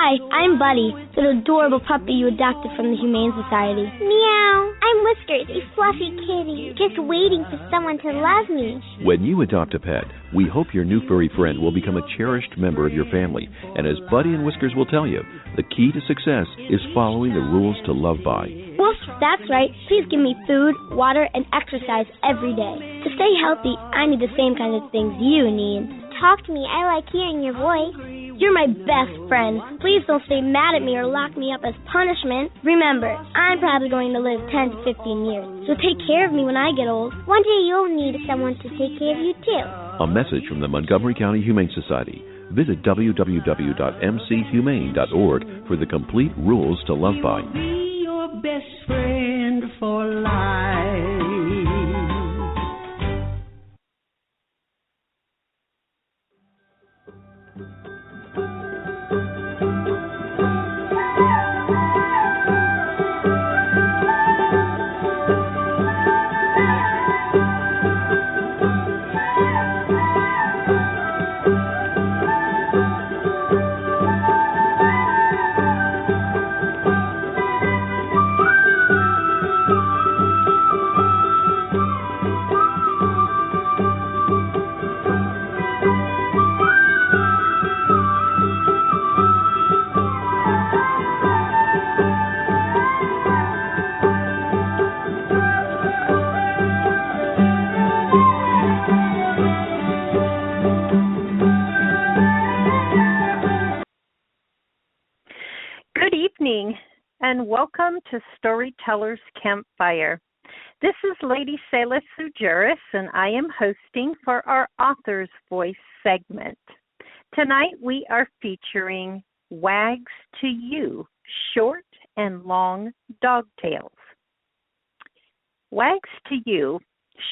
Hi, I'm Buddy, the adorable puppy you adopted from the Humane Society. Meow. I'm Whiskers, a fluffy kitty, just waiting for someone to love me. When you adopt a pet, we hope your new furry friend will become a cherished member of your family. And as Buddy and Whiskers will tell you, the key to success is following the rules to love by. Woof, that's right. Please give me food, water, and exercise every day. To stay healthy, I need the same kind of things you need. Talk to me. I like hearing your voice. You're my best friend. Please don't stay mad at me or lock me up as punishment. Remember, I'm probably going to live 10 to 15 years, so take care of me when I get old. One day you'll need someone to take care of you, too. A message from the Montgomery County Humane Society. Visit www.mchumane.org for the complete rules to love by. Be your best friend for life. And welcome to Storytellers-Campfire. This is Lady Selah Sujuris, and I am hosting for our Author's Voice segment. Tonight we are featuring Wags to You, Short and Long Dog Tales. Wags to You,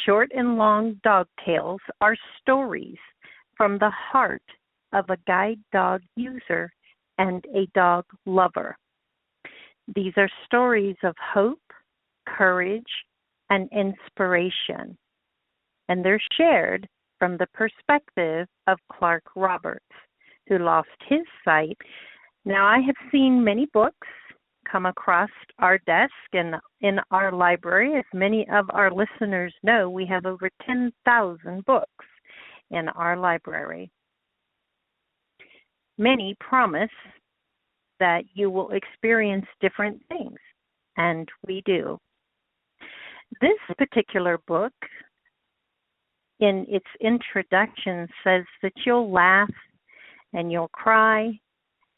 Short and Long Dog Tales are stories from the heart of a guide dog user and a dog lover. These are stories of hope, courage, and inspiration, and they're shared from the perspective of Clark Roberts, who lost his sight. Now, I have seen many books come across our desk and in our library. As many of our listeners know, we have over 10,000 books in our library. Many promise that you will experience different things, and we do. This particular book, in its introduction, says that you'll laugh and you'll cry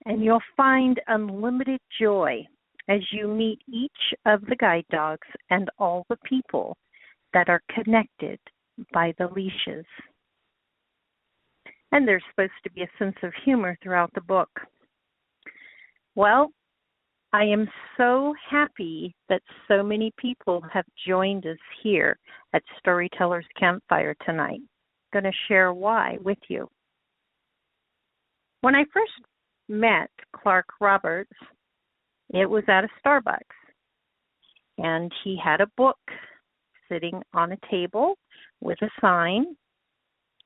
and you'll find unlimited joy as you meet each of the guide dogs and all the people that are connected by the leashes. And there's supposed to be a sense of humor throughout the book. Well, I am so happy that so many people have joined us here at Storytellers Campfire tonight. I'm going to share why with you. When I first met Clark Roberts, it was at a Starbucks, and he had a book sitting on a table with a sign,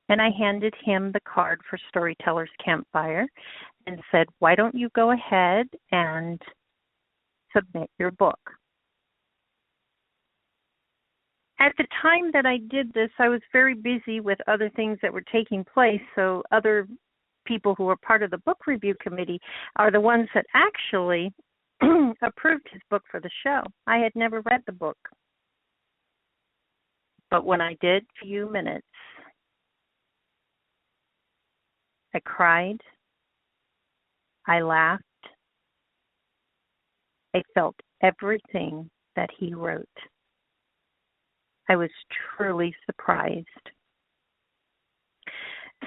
and I handed him the card for Storytellers Campfire and said, why don't you go ahead and submit your book? At the time that I did this, I was very busy with other things that were taking place, so other people who were part of the book review committee are the ones that actually approved his book for the show. I had never read the book. But when I did, few minutes, I cried, I laughed, I felt everything that he wrote. I was truly surprised.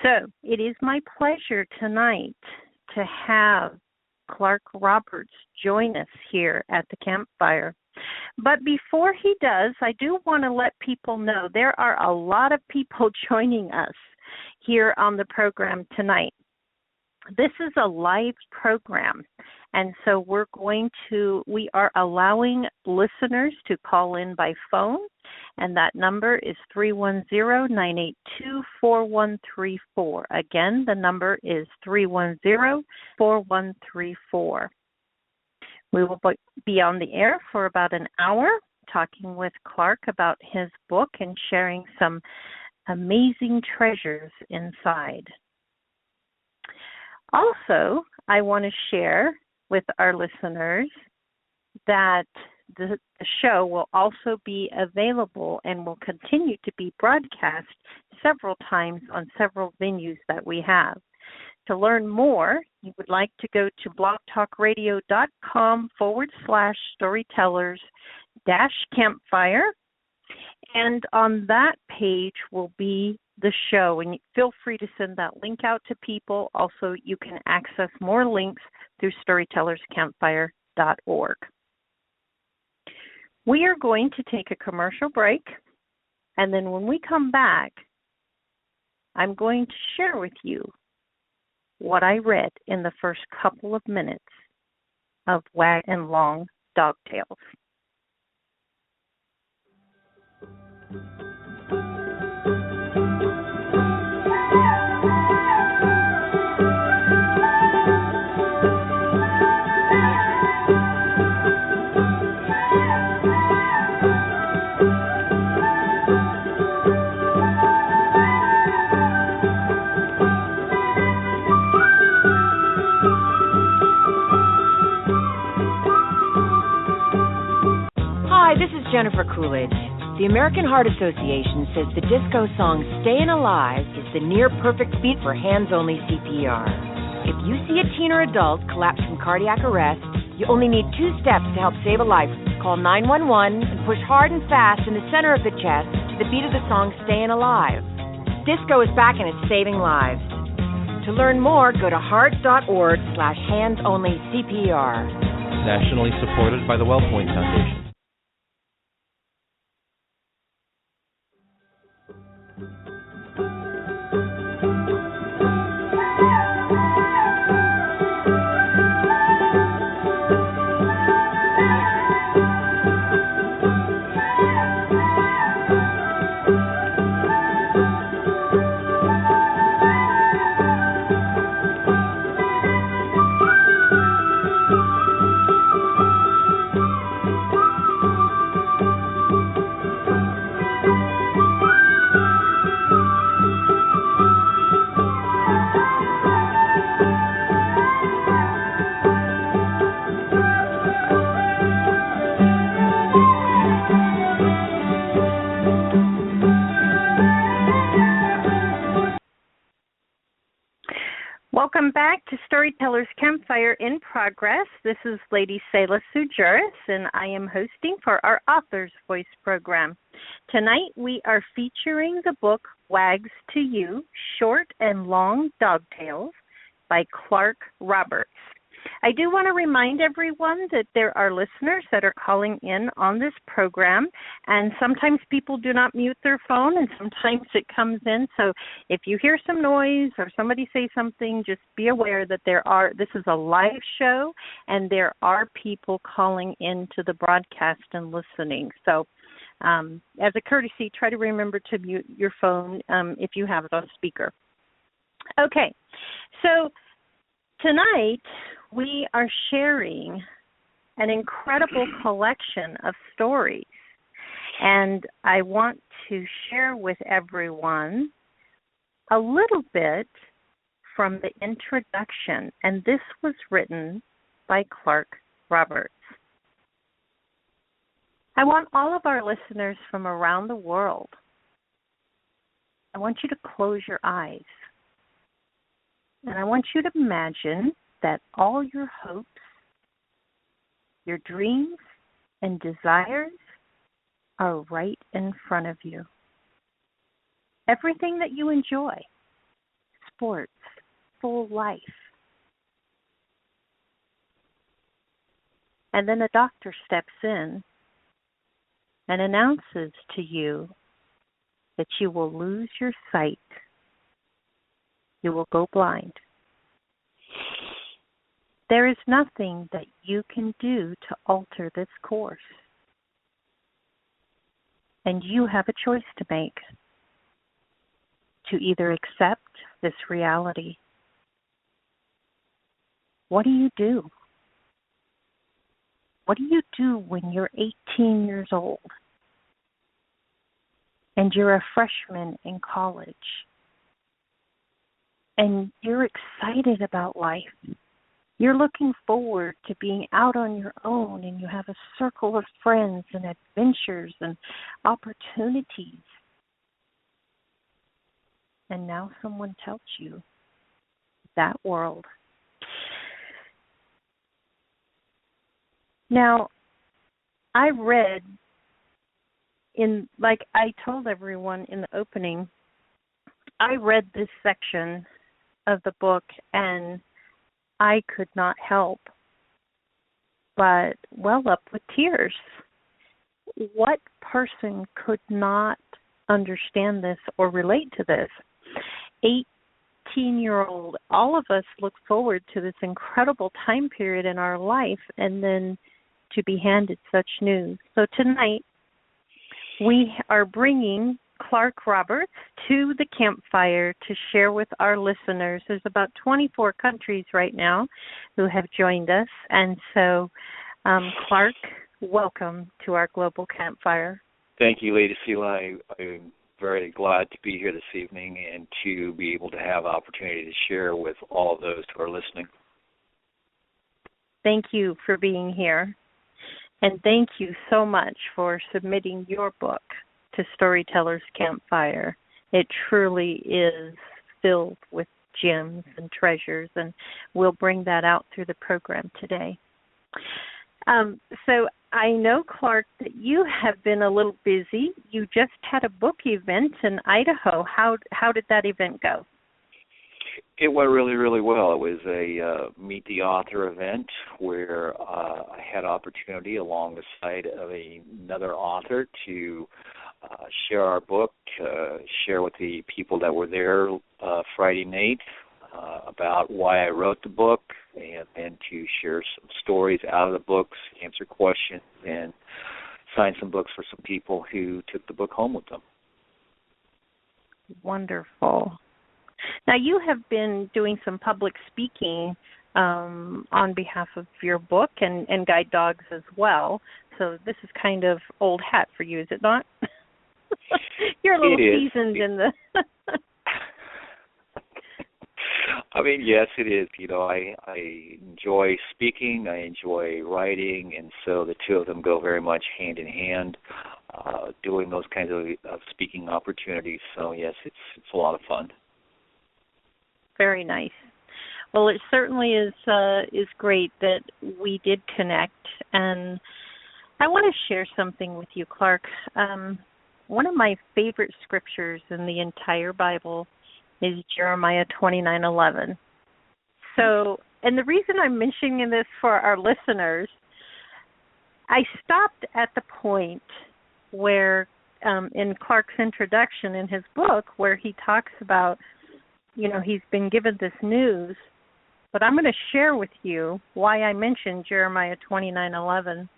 So it is my pleasure tonight to have Clark Roberts join us here at the campfire. But before he does, I do want to let people know there are a lot of people joining us here on the program tonight. This is a live program, And so we are allowing listeners to call in by phone, and that number is 310-982-4134. Again, the number is 310-4134. We will be on the air for about an hour talking with Clark about his book and sharing some amazing treasures inside. Also, I want to share with our listeners that the show will also be available and will continue to be broadcast several times on several venues that we have. To learn more, you would like to go to blogtalkradio.com/storytellers-campfire. And on that page will be the show. And feel free to send that link out to people. Also, you can access more links through storytellers-campfire.org. We are going to take a commercial break. And then when we come back, I'm going to share with you what I read in the first couple of minutes of Wag and Long Dog Tales. Jennifer Coolidge. The American Heart Association says the disco song Stayin' Alive is the near-perfect beat for hands-only CPR. If you see a teen or adult collapse from cardiac arrest, you only need 2 steps to help save a life. Call 911 and push hard and fast in the center of the chest to the beat of the song Stayin' Alive. Disco is back and it's saving lives. To learn more, go to heart.org/hands-only-CPR. Nationally supported by the WellPoint Foundation. Welcome back to Storytellers Campfire in Progress. This is Lady Selah Sue Juris, and I am hosting for our Author's Voice program. Tonight we are featuring the book Wags to You, Short and Long Dog Tales by Clark Roberts. I do want to remind everyone that there are listeners that are calling in on this program, and sometimes people do not mute their phone, and sometimes it comes in. So if you hear some noise or somebody say something, just be aware that this is a live show, and there are people calling into the broadcast and listening. So as a courtesy, try to remember to mute your phone if you have it on speaker. Okay, so tonight we are sharing an incredible collection of stories, and I want to share with everyone a little bit from the introduction, and this was written by Clark Roberts. I want all of our listeners from around the world, I want you to close your eyes, and I want you to imagine that all your hopes, your dreams, and desires are right in front of you. Everything that you enjoy, sports, full life. And then a doctor steps in and announces to you that you will lose your sight. You will go blind. There is nothing that you can do to alter this course. And you have a choice to make, to either accept this reality. What do you do? What do you do when you're 18 years old and you're a freshman in college and you're excited about life? You're looking forward to being out on your own, and you have a circle of friends and adventures and opportunities. And now someone tells you that world. Now, I read like I told everyone in the opening, I read this section of the book and I could not help but well up with tears. What person could not understand this or relate to this? 18-year-old, all of us look forward to this incredible time period in our life and then to be handed such news. So tonight, we are bringing Clark Roberts to the campfire to share with our listeners. There's about 24 countries right now who have joined us. And so, Clark, welcome to our global campfire. Thank you, Lady Sheila. I'm very glad to be here this evening and to be able to have an opportunity to share with all of those who are listening. Thank you for being here. And thank you so much for submitting your book to Storytellers Campfire. It truly is filled with gems and treasures, and we'll bring that out through the program today. So I know, Clark, that you have been a little busy. You just had a book event in Idaho. How did that event go? It went really, really well. It was a Meet the Author event where I had opportunity along the side of another author to share our book, share with the people that were there Friday night about why I wrote the book, and to share some stories out of the books, answer questions, and sign some books for some people who took the book home with them. Wonderful. Now, you have been doing some public speaking on behalf of your book and guide dogs as well. So this is kind of old hat for you, is it not? You're a little seasoned in the... I mean, yes, it is. You know, I enjoy speaking, I enjoy writing, and so the two of them go very much hand in hand, doing those kinds of speaking opportunities. So, yes, it's a lot of fun. Very nice. Well, it certainly is great that we did connect, and I want to share something with you, Clark. One of my favorite scriptures in the entire Bible is Jeremiah 29:11. So, and the reason I'm mentioning this for our listeners, I stopped at the point where in Clark's introduction in his book where he talks about, you know, he's been given this news, but I'm going to share with you why I mentioned Jeremiah 29:11.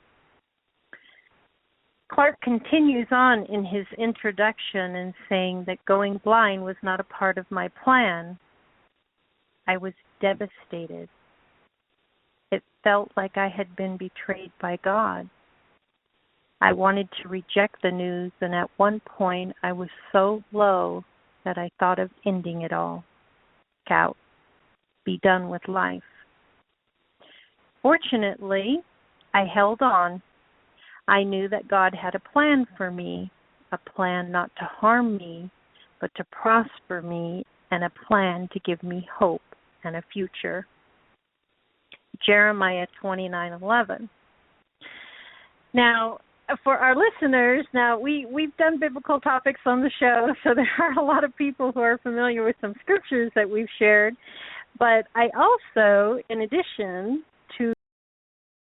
Clark continues on in his introduction and saying that going blind was not a part of my plan. I was devastated. It felt like I had been betrayed by God. I wanted to reject the news, and at one point I was so low that I thought of ending it all. Out, be done with life. Fortunately, I held on. I knew that God had a plan for me, a plan not to harm me, but to prosper me, and a plan to give me hope and a future. Jeremiah 29:11. Now, for our listeners, now we've done biblical topics on the show, so there are a lot of people who are familiar with some scriptures that we've shared. But I also, in addition,